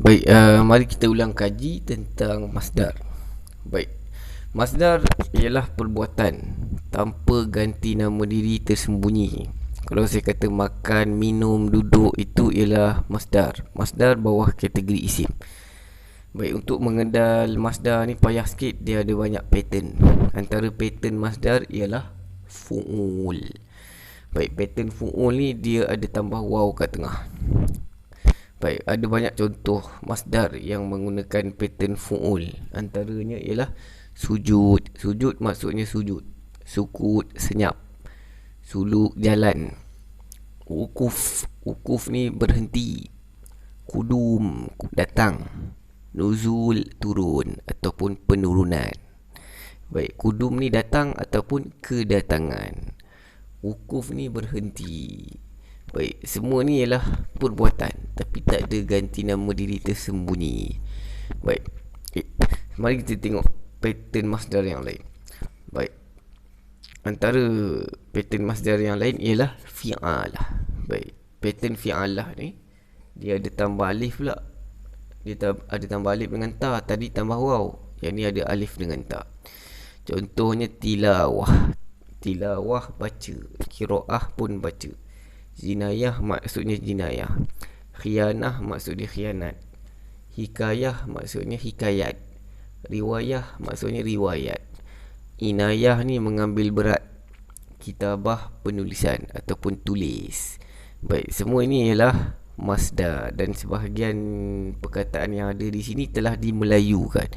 Baik, mari kita ulang kaji tentang masdar. Baik, masdar ialah perbuatan tanpa ganti nama diri tersembunyi. Kalau saya kata makan, minum, duduk, itu ialah masdar. Masdar bawah kategori isim. Baik, untuk mengenal masdar ni payah sikit, dia ada banyak pattern. Antara pattern masdar ialah fu'ul. Baik, pattern fu'ul ni dia ada tambah waw kat tengah. Baik, ada banyak contoh masdar yang menggunakan pattern fu'ul. Antaranya ialah sujud. Sujud maksudnya sujud. Sukut, senyap. Suluk, jalan. Wukuf. Wukuf ni berhenti. Kudum, datang. Nuzul, turun ataupun penurunan. Baik, kudum ni datang ataupun kedatangan. Wukuf ni berhenti. Baik, semua ni ialah perbuatan, tapi tak ada ganti nama diri tersembunyi. Baik, mari kita tengok pattern masdar yang lain. Baik, antara pattern masdar yang lain ialah fi'alah. Baik, pattern fi'alah ni dia ada tambah alif pula. Dia ada tambah alif dengan ta. Tadi tambah waw, yang ni ada alif dengan ta. Contohnya tilawah. Tilawah baca, qiraah pun baca. Jinayah maksudnya jinayah. Khianah maksudnya khianat. Hikayah maksudnya hikayat. Riwayah maksudnya riwayat. Inayah ni mengambil berat. Kitabah penulisan ataupun tulis. Baik, semua ini ialah masdar dan sebahagian perkataan yang ada di sini telah dimelayukan.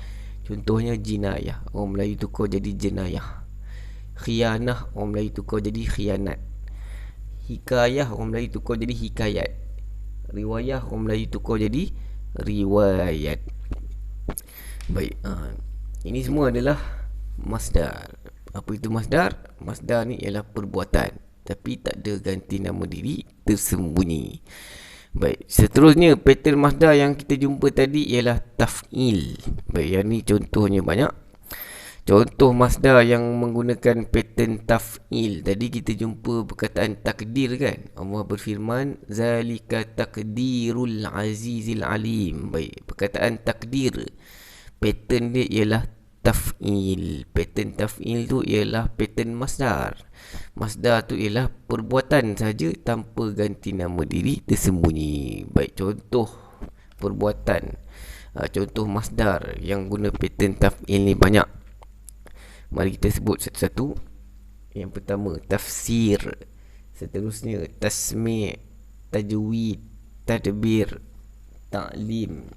Contohnya jinayah, orang Melayu tukar jadi jenayah. Khianah, orang Melayu tukar jadi khianat. Hikayah, orang Melayu tukar jadi hikayat. Riwayah, orang Melayu tukar jadi riwayat. Baik, ini semua adalah masdar. Apa itu masdar? Masdar ni ialah perbuatan, tapi tak ada ganti nama diri tersembunyi. Baik, seterusnya pattern masdar yang kita jumpa tadi ialah taf'il. Baik, yang ni contohnya banyak. Contoh masdar yang menggunakan pattern taf'il. Tadi kita jumpa perkataan takdir kan. Allah berfirman, zalika takdirul azizil alim. Baik, perkataan takdir, pattern dia ialah taf'il. Pattern taf'il tu ialah pattern masdar. Masdar tu ialah perbuatan saja tanpa ganti nama diri tersembunyi. Baik, contoh perbuatan, contoh masdar yang guna pattern taf'il ni banyak. Mari kita sebut satu-satu. Yang pertama, tafsir. Seterusnya, tasmi', tajwid, tadbir, ta'lim,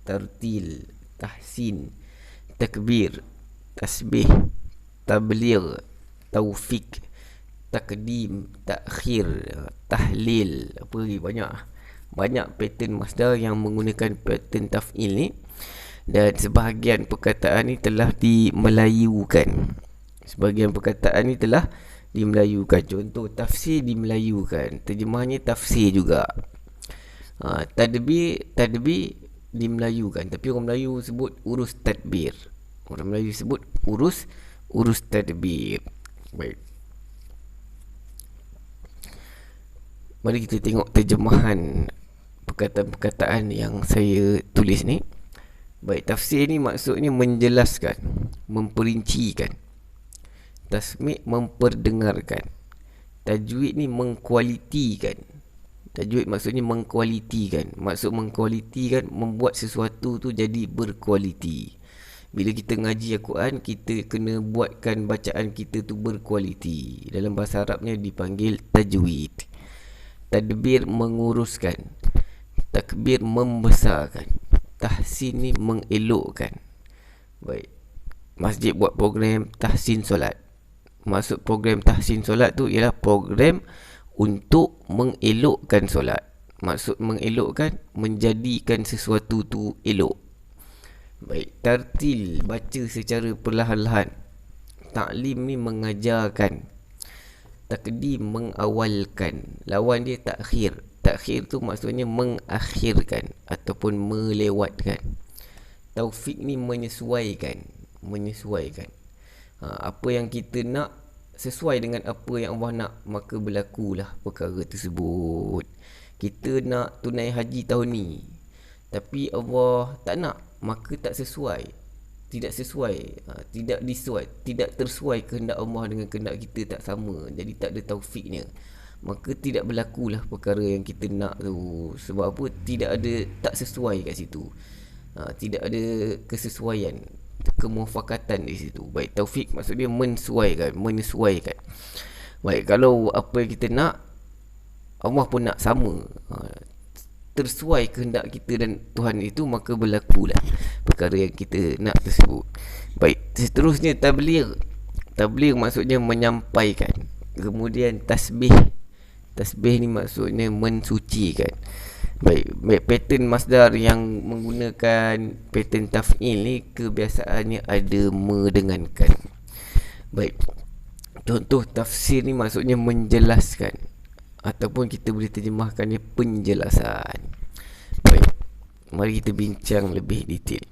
tartil, tahsin, takbir, tasbih, tabligh, taufik, takdim, takhir, tahlil. Apa lagi? Banyak pattern masdar yang menggunakan pattern taf'il ni. Dan sebahagian perkataan ni telah dimelayukan. Contoh tafsir dimelayukan, terjemahannya tafsir juga. Tadbir dimelayukan, tapi orang Melayu sebut urus tadbir. Orang Melayu sebut urus tadbir. Baik, mari kita tengok terjemahan perkataan-perkataan yang saya tulis ni. Baik, tafsir ni maksudnya menjelaskan, memperincikan. Tasmi' memperdengarkan. Tajwid ni mengkualitikan. Tajwid maksudnya mengkualitikan. Maksud mengkualitikan, membuat sesuatu tu jadi berkualiti. Bila kita ngaji Al-Quran, kita kena buatkan bacaan kita tu berkualiti. Dalam bahasa Arabnya dipanggil tajwid. Tadbir menguruskan. Takbir membesarkan. Tahsin ni mengelokkan. Baik, masjid buat program tahsin solat. Maksud program tahsin solat tu ialah program untuk mengelokkan solat. Maksud mengelokkan, menjadikan sesuatu tu elok. Baik, tartil, baca secara perlahan-lahan. Ta'lim ni mengajarkan. Takdim mengawalkan. Lawan dia takhir. Takhir tu maksudnya mengakhirkan ataupun melewatkan. Taufik ni menyesuaikan. Apa yang kita nak sesuai dengan apa yang Allah nak, maka berlakulah perkara tersebut. Kita nak tunai haji tahun ni, Tapi Allah tak nak, maka tak sesuai. Tidak sesuai, tidak tersuai kehendak Allah dengan kehendak kita, tak sama. Jadi tak ada taufiknya. Maka tidak berlakulah perkara yang kita nak tu. Sebab apa? Tidak ada, tak sesuai kat situ. Tidak ada kesesuaian, kemuafakatan di situ. Baik, taufik maksudnya menyesuaikan. Baik, kalau apa yang kita nak, Allah pun nak sama, tersuai kehendak kita dan Tuhan itu, maka berlakulah perkara yang kita nak tersebut. Baik, seterusnya tabligh. Tabligh maksudnya menyampaikan. Kemudian tasbih. Tasbih ni maksudnya mensucikan. Baik, pattern masdar yang menggunakan pattern taf'il ni kebiasaannya ada mendengankan. Baik, contoh tafsir ni maksudnya menjelaskan, ataupun kita boleh terjemahkannya penjelasan. Baik, mari kita bincang lebih detail.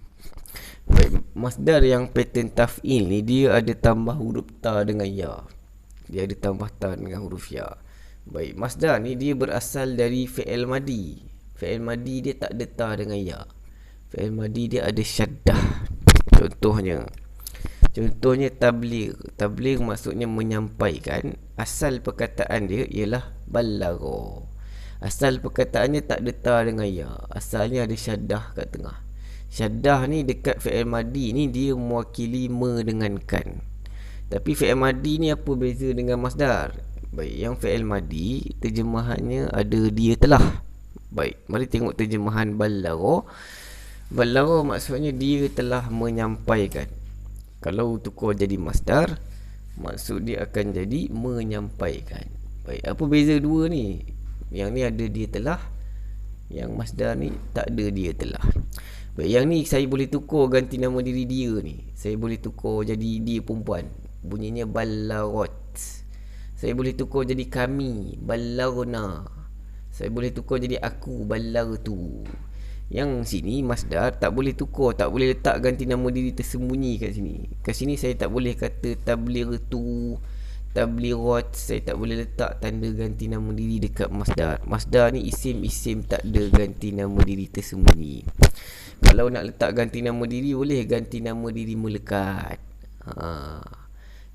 Baik, masdar yang pattern taf'il ni dia ada tambah huruf ta dengan ya. Dia ada tambah ta dengan huruf ya. Baik, masdar ni dia berasal dari fi'il madi. Fi'il madi dia tak ada ta dengan ya. Fi'il madi dia ada syaddah. Contohnya tabligh. Tabligh maksudnya menyampaikan. Asal perkataan dia ialah balagha. Asal perkataannya tak ada ta dengan ya. Asalnya ada syaddah kat tengah. Syaddah ni dekat fi'il madi ni dia mewakili mendengankan. Tapi fi'il madi ni apa beza dengan masdar? Baik, yang fi'il madi terjemahannya ada dia telah. Baik, mari tengok terjemahan balagha. Balagha maksudnya dia telah menyampaikan. Kalau tukar jadi masdar, maksud dia akan jadi menyampaikan. Baik, apa beza dua ni? Yang ni ada dia telah, yang masdar ni tak ada dia telah. Baik, yang ni saya boleh tukar ganti nama diri dia ni. Saya boleh tukar jadi dia perempuan, bunyinya balaghat. Saya boleh tukar jadi kami, balaghna. Saya boleh tukar jadi aku, balaghtu. Yang sini masdar tak boleh tukar, tak boleh letak ganti nama diri tersembunyi kat sini. Kat sini saya tak boleh kata tablightu, tablighat. Saya tak boleh letak tanda ganti nama diri dekat masdar. Masdar ni isim tak ada ganti nama diri tersembunyi. Kalau nak letak ganti nama diri, boleh ganti nama diri melekat.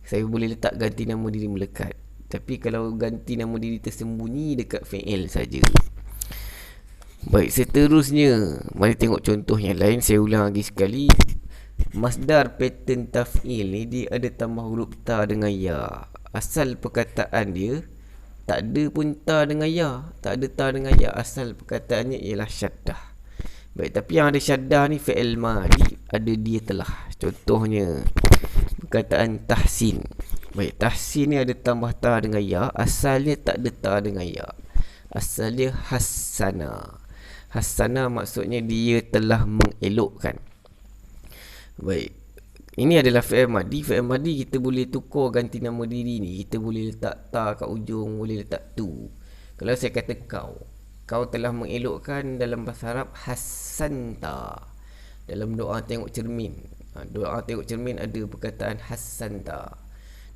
Saya boleh letak ganti nama diri melekat. Tapi kalau ganti nama diri tersembunyi, dekat fi'il saja. Baik, seterusnya mari tengok contoh yang lain. Saya ulang lagi sekali. Masdar pattern taf'il ni dia ada tambah huruf ta dengan ya. Asal perkataan dia tak ada pun ta dengan ya. Tak ada ta dengan ya. Asal perkataannya ialah syaddah. Baik, tapi yang ada syaddah ni fi'il madi, ada dia telah. Contohnya perkataan tahsin. Baik, tahsin ni ada tambah ta dengan ya. Asalnya tak ada ta dengan ya. Asalnya hassana. Hassana maksudnya dia telah mengelokkan. Baik, ini adalah fi'il madi. Fi'il madi kita boleh tukar ganti nama diri ni. Kita boleh letak ta kat ujung, boleh letak tu. Kalau saya kata kau telah mengelokkan, dalam bahasa Arab hassanta. Dalam doa tengok cermin, doa tengok cermin ada perkataan hassanta.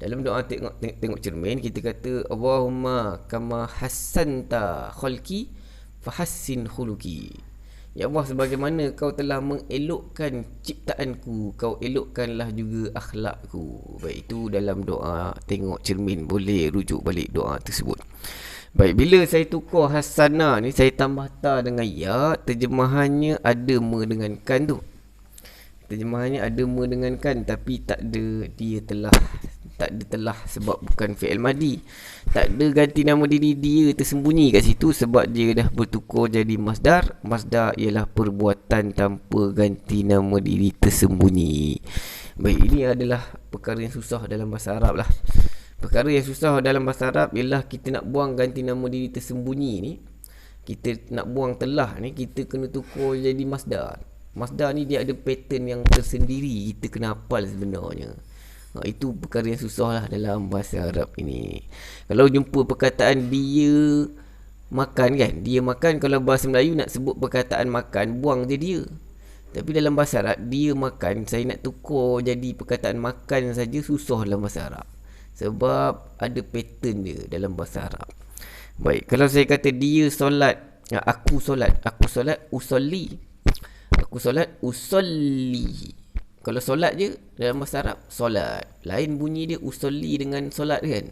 Dalam doa tengok cermin kita kata Allahumma kama hassanta khalqi fahassin khuluqi. Ya Allah, sebagaimana kau telah mengelokkan ciptaanku, kau elokkanlah juga akhlakku. Baik, itu dalam doa tengok cermin. Boleh rujuk balik doa tersebut. Baik, bila saya tukar hasanah ni, saya tambah ta dengan ya, terjemahannya ada mendengankan tu. Terjemahannya ada mendengankan, tapi tak ada dia telah. Tak ada telah sebab bukan fi'il madi. Tak ada ganti nama diri dia tersembunyi kat situ sebab dia dah bertukar jadi masdar. Masdar ialah perbuatan tanpa ganti nama diri tersembunyi. Baik, ini adalah perkara yang susah dalam bahasa Arab lah. Perkara yang susah dalam bahasa Arab ialah kita nak buang ganti nama diri tersembunyi ni. Kita nak buang telah ni, kita kena tukar jadi masdar. Masdar ni dia ada pattern yang tersendiri, kita kena hafal sebenarnya. Itu perkara yang susah lah dalam bahasa Arab ini. Kalau jumpa perkataan dia makan kan, dia makan, kalau bahasa Melayu nak sebut perkataan makan, buang je dia. Tapi dalam bahasa Arab, dia makan, saya nak tukar jadi perkataan makan saja susah dalam bahasa Arab. Sebab ada pattern dia dalam bahasa Arab. Baik, kalau saya kata dia solat, aku solat, usolli. Aku solat, usolli. Kalau solat je dalam bahasa Arab, solat. Lain bunyi dia, usolli dengan solat kan.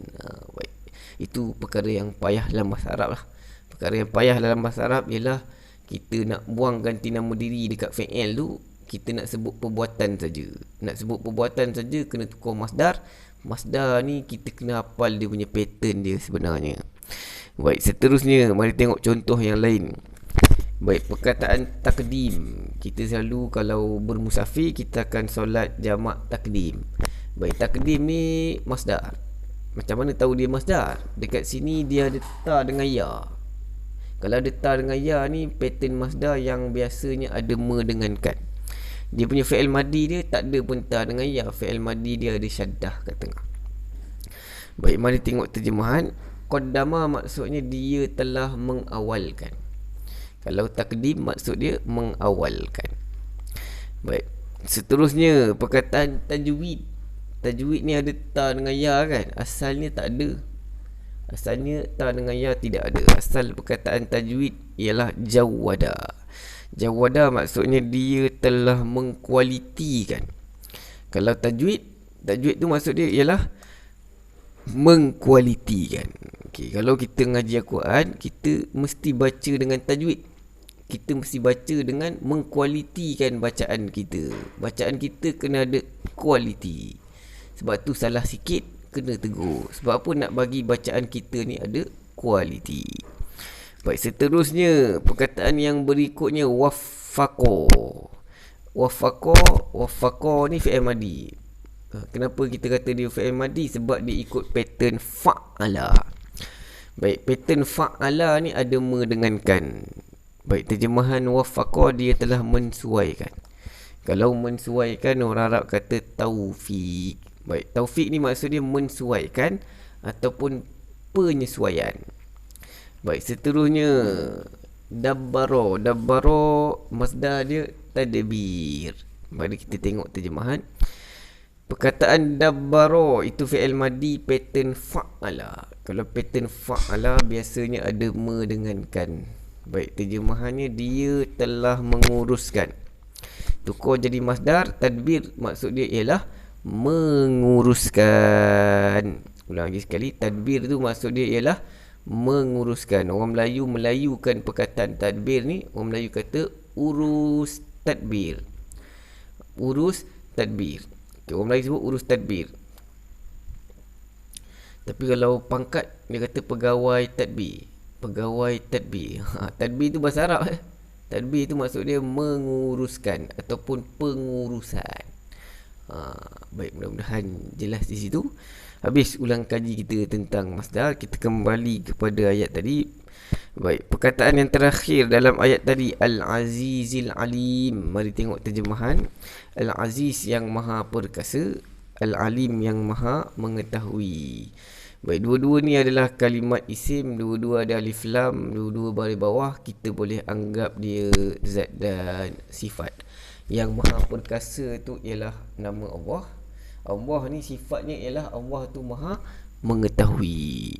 Baik. Itu perkara yang payah dalam bahasa Arab lah. Perkara yang payah dalam bahasa Arab ialah kita nak buang ganti nama diri dekat fi'il tu, kita nak sebut perbuatan saja. Nak sebut perbuatan saja kena tukar masdar. Masdar ni kita kena hafal dia punya pattern dia sebenarnya. Baik, seterusnya mari tengok contoh yang lain. Baik, perkataan takdim. Kita selalu kalau bermusafir kita akan solat jamak takdim. Baik, takdim ni masdar. Macam mana tahu dia masdar? Dekat sini dia ada ta dengan ya. Kalau ada ta dengan ya ni pattern masdar yang biasanya ada me dengan kan. Dia punya fi'il madi dia tak ada pun ta dengan ya. Fi'il madi dia ada syaddah kat tengah. Baik, mari tengok terjemahan. Qaddama maksudnya dia telah mengawalkan. Kalau takdim maksud dia mengawalkan. Baik, seterusnya perkataan tajwid. Tajwid ni ada ta dengan ya kan. Asalnya tak ada. Asalnya ta dengan ya tidak ada. Asal perkataan tajwid ialah jawada. Jawada maksudnya dia telah mengkualitikan. Kalau tajwid tu maksud dia ialah mengkualitikan. Okay, kalau kita ngaji Al-Quran, kita mesti baca dengan tajwid. Kita mesti baca dengan mengkualitikan bacaan kita. Bacaan kita kena ada kualiti. Sebab tu salah sikit kena tegur. Sebab apa nak bagi bacaan kita ni ada kualiti. Baik, seterusnya perkataan yang berikutnya waffaqo. Waffaqo ni fi'il madi. Kenapa kita kata dia fi'il madi? Sebab dia ikut pattern fa'ala. Baik, pattern fa'ala ni ada me dengan kan. Baik, terjemahan waffaqo dia telah mensuaikan. Kalau mensuaikan, orang Arab kata taufiq. Baik, taufiq ni maksud dia mensuaikan ataupun penyesuaian. Baik, seterusnya dabbaro. Dabbaro masdar dia tadbir. Mari kita tengok terjemahan. Perkataan dabbaro itu fi'il madi pattern fa'ala. Kalau pattern fa'ala biasanya ada me dengan kan. Baik, terjemahannya dia telah menguruskan. Tukar jadi masdar, tadbir maksud dia ialah menguruskan. Ulang lagi sekali, tadbir tu maksud dia ialah menguruskan. Orang Melayu melayukan perkataan tadbir ni. Orang Melayu kata urus tadbir. Urus tadbir. Okay, orang Melayu sebut urus tadbir. Tapi kalau pangkat dia kata pegawai tadbir. Pegawai tadbir. Tadbir tu bahasa Arab. Tadbir tu maksud dia menguruskan ataupun pengurusan. Baik, mudah-mudahan jelas di situ. Habis ulang kaji kita tentang masdar. Kita kembali kepada ayat tadi. Baik, perkataan yang terakhir dalam ayat tadi, Al-Azizil Alim. Mari tengok terjemahan. Al-Aziz yang maha perkasa, Al-Alim yang maha mengetahui. Baik, dua-dua ni adalah kalimat isim. Dua-dua ada alif lam. Dua-dua baris bawah. Kita boleh anggap dia zat dan sifat. Yang maha perkasa tu ialah nama Allah. Allah ni sifatnya ialah Allah tu maha mengetahui.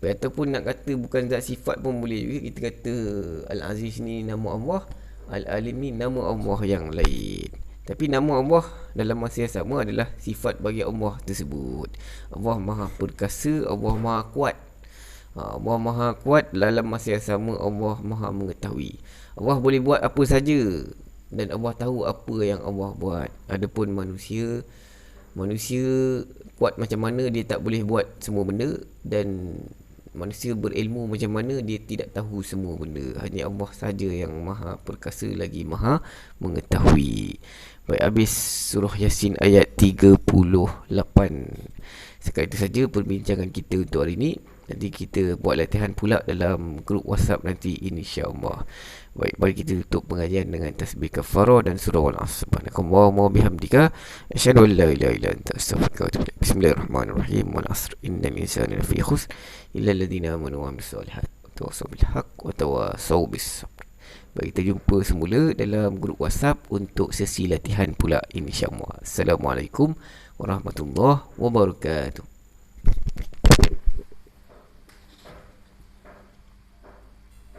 Baik, ataupun nak kata bukan zat sifat pun boleh juga. Kita kata Al-Aziz ni nama Allah, Al-Alim ni nama Allah yang lain. Tapi nama Allah dalam masa yang sama adalah sifat bagi Allah tersebut. Allah maha perkasa, Allah maha kuat. Allah maha kuat, dalam masa yang sama Allah maha mengetahui. Allah boleh buat apa saja dan Allah tahu apa yang Allah buat. Adapun manusia kuat macam mana dia tak boleh buat semua benda, dan manusia berilmu macam mana dia tidak tahu semua benda. Hanya Allah saja yang maha perkasa lagi maha mengetahui. Baik, habis surah Yasin ayat 38. Sekali itu saja perbincangan kita untuk hari ini. Nanti kita buat latihan pula dalam grup WhatsApp nanti, insya-Allah. Baik, mari kita tutup pengajian dengan tasbih kafarah dan surah Al-Asr. Subhanakallahumma wa bihamdika asyhadu an la ilaha illa anta astaghfiruka wa atubu ilaik. Bismillahirrahmanirrahim. Wal 'asr innal insana lafi khusr illa alladhina amanu wa amilus solihat wa tawassaw bil haqq wa tawassaw bis sabr. Baik, kita jumpa semula dalam grup WhatsApp untuk sesi latihan pula, insya-Allah. Assalamualaikum warahmatullahi wabarakatuh.